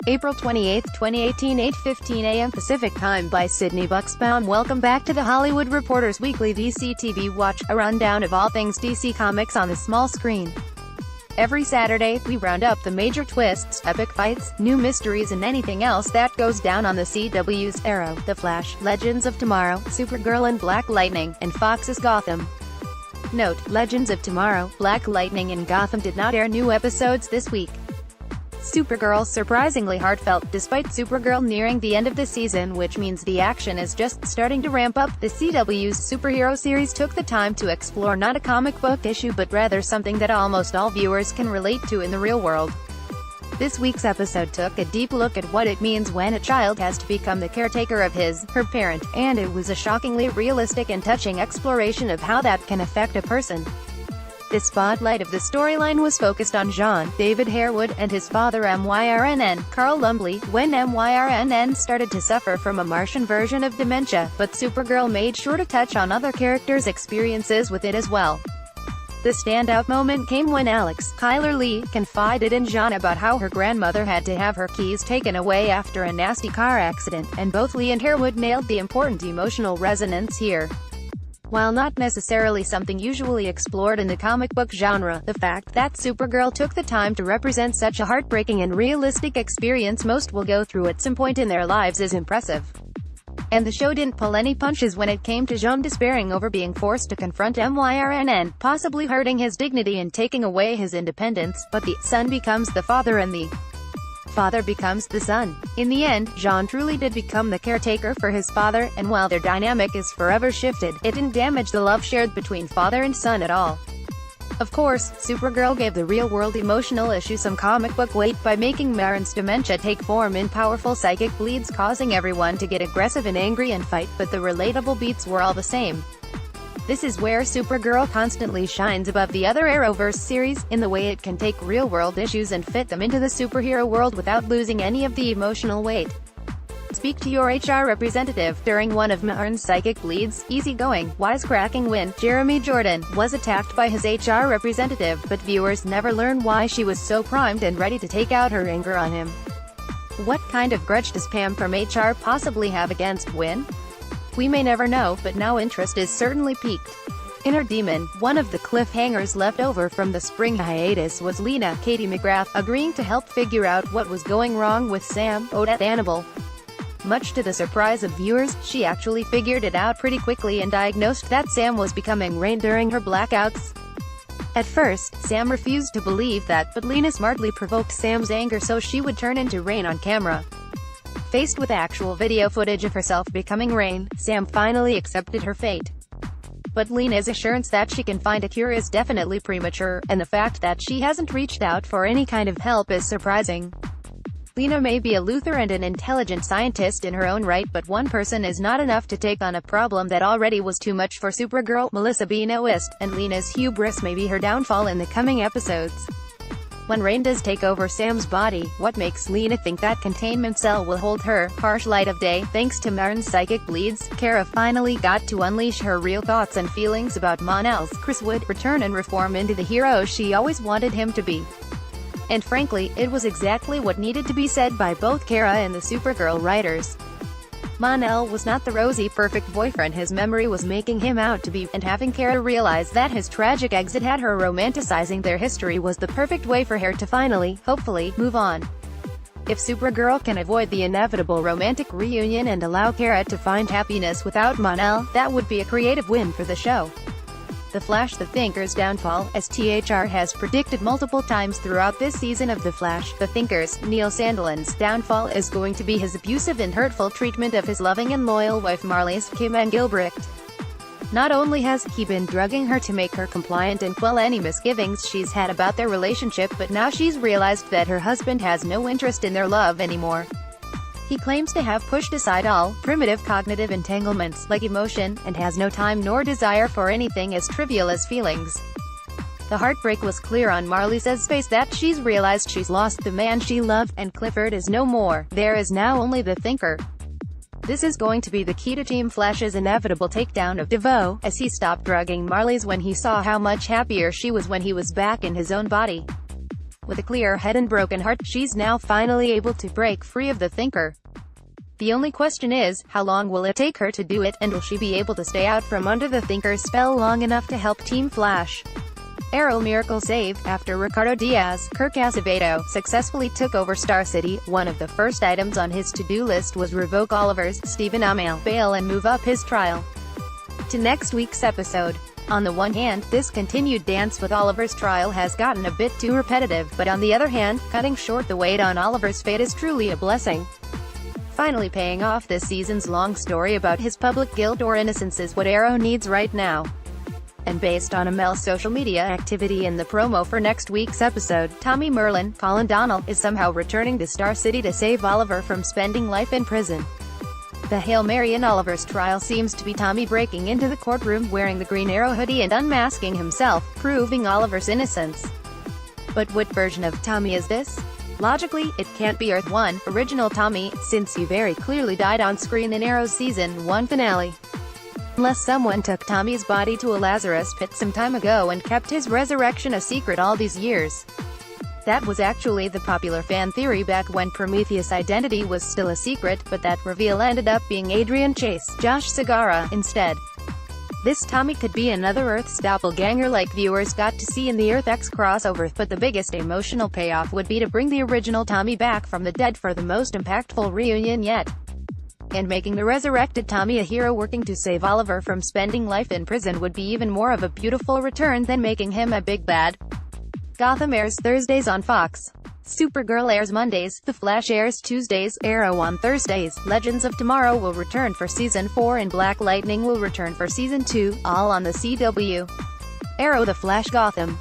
April 28, 2018, 8:15 a.m. Pacific Time by Sydney Bucksbaum. Welcome back to the Hollywood Reporter's weekly DC TV Watch, a rundown of all things DC Comics on the small screen. Every Saturday, we round up the major twists, epic fights, new mysteries and anything else that goes down on the CW's Arrow, The Flash, Legends of Tomorrow, Supergirl and Black Lightning, and Fox's Gotham. Note: Legends of Tomorrow, Black Lightning and Gotham did not air new episodes this week. Supergirl Surprisingly heartfelt. Despite Supergirl nearing the end of the season, which means the action is just starting to ramp up, the CW's superhero series took the time to explore not a comic book issue but rather something that almost all viewers can relate to in the real world. This week's episode took a deep look at what it means when a child has to become the caretaker of her parent, and it was a shockingly realistic and touching exploration of how that can affect a person. The spotlight of the storyline was focused on John David Harewood and his father Myrnn, Carl Lumbly, when Myrnn started to suffer from a Martian version of dementia, but Supergirl made sure to touch on other characters' experiences with it as well. The standout moment came when Alex, Kyler Lee, confided in John about how her grandmother had to have her keys taken away after a nasty car accident, and both Lee and Harewood nailed the important emotional resonance here. While not necessarily something usually explored in the comic book genre, the fact that Supergirl took the time to represent such a heartbreaking and realistic experience most will go through at some point in their lives is impressive. And the show didn't pull any punches when it came to John despairing over being forced to confront Myrnn, possibly hurting his dignity and taking away his independence, but the son becomes the father and the father becomes the son. In the end, John truly did become the caretaker for his father, and while their dynamic is forever shifted, it didn't damage the love shared between father and son at all. Of course, Supergirl gave the real-world emotional issue some comic book weight by making Myrnn's dementia take form in powerful psychic bleeds, causing everyone to get aggressive and angry and fight, but the relatable beats were all the same. This is where Supergirl constantly shines above the other Arrowverse series, in the way it can take real-world issues and fit them into the superhero world without losing any of the emotional weight. Speak to your HR representative. During one of Myrnn's psychic bleeds, easygoing, wisecracking when Jeremy Jordan was attacked by his HR representative, but viewers never learn why she was so primed and ready to take out her anger on him. What kind of grudge does Pam from HR possibly have against Win? We may never know, but now interest is certainly piqued. Inner Demon. One of the cliffhangers left over from the spring hiatus was Lena Katie McGrath agreeing to help figure out what was going wrong with Sam Odette Annabelle. Much to the surprise of viewers, she actually figured it out pretty quickly and diagnosed that Sam was becoming Rain during her blackouts. At first, Sam refused to believe that, but Lena smartly provoked Sam's anger so she would turn into Rain on camera. Faced with actual video footage of herself becoming Rain, Sam finally accepted her fate. But Lena's assurance that she can find a cure is definitely premature, and the fact that she hasn't reached out for any kind of help is surprising. Lena may be a Luther and an intelligent scientist in her own right, but one person is not enough to take on a problem that already was too much for Supergirl, Melissa Benoist, and Lena's hubris may be her downfall in the coming episodes. When Rain does take over Sam's body, what makes Lena think that containment cell will hold her? Harsh light of day. Thanks to Myrnn's psychic bleeds, Kara finally got to unleash her real thoughts and feelings about Mon-El's Chris Wood, return and reform into the hero she always wanted him to be. And frankly, it was exactly what needed to be said by both Kara and the Supergirl writers. Mon-El was not the rosy, perfect boyfriend his memory was making him out to be, and having Kara realize that his tragic exit had her romanticizing their history was the perfect way for her to finally, hopefully, move on. If Supergirl can avoid the inevitable romantic reunion and allow Kara to find happiness without Mon-El, that would be a creative win for the show. The Flash, the Thinker's downfall. As THR has predicted multiple times throughout this season of The Flash, the Thinker's, Neil Sandilands, downfall is going to be his abusive and hurtful treatment of his loving and loyal wife Marlies, Kim Engelbrecht. Not only has he been drugging her to make her compliant and quell any misgivings she's had about their relationship, but now she's realized that her husband has no interest in their love anymore. He claims to have pushed aside all primitive cognitive entanglements, like emotion, and has no time nor desire for anything as trivial as feelings. The heartbreak was clear on Marlies' face that she's realized she's lost the man she loved, and Clifford is no more. There is now only the Thinker. This is going to be the key to Team Flash's inevitable takedown of DeVoe, as he stopped drugging Marlies when he saw how much happier she was when he was back in his own body. With a clear head and broken heart, she's now finally able to break free of the Thinker. The only question is, how long will it take her to do it, and will she be able to stay out from under the Thinker's spell long enough to help Team Flash? Arrow miracle save. After Ricardo Diaz, Kirk Acevedo successfully took over Star City, one of the first items on his to-do list was revoke Oliver's, Stephen Amell, bail and move up his trial to next week's episode. On the one hand, this continued dance with Oliver's trial has gotten a bit too repetitive, but on the other hand, cutting short the wait on Oliver's fate is truly a blessing. Finally paying off. This season's long story about his public guilt or innocence is what Arrow needs right now. And based on Amell's social media activity in the promo for next week's episode, Tommy Merlin, Colin Donnell, is somehow returning to Star City to save Oliver from spending life in prison. The Hail Mary in Oliver's trial seems to be Tommy breaking into the courtroom wearing the Green Arrow hoodie and unmasking himself, proving Oliver's innocence. But what version of Tommy is this? Logically, it can't be Earth 1, original Tommy, since he very clearly died on screen in Arrow's Season 1 finale. Unless someone took Tommy's body to a Lazarus pit some time ago and kept his resurrection a secret all these years. That was actually the popular fan theory back when Prometheus' identity was still a secret, but that reveal ended up being Adrian Chase, Josh Segarra, instead. This Tommy could be another Earth's doppelganger like viewers got to see in the Earth X crossover, but the biggest emotional payoff would be to bring the original Tommy back from the dead for the most impactful reunion yet. And making the resurrected Tommy a hero working to save Oliver from spending life in prison would be even more of a beautiful return than making him a big bad. Gotham airs Thursdays on Fox. Supergirl airs Mondays, The Flash airs Tuesdays, Arrow on Thursdays, Legends of Tomorrow will return for Season 4 and Black Lightning will return for Season 2, all on the CW. Arrow, The Flash, Gotham.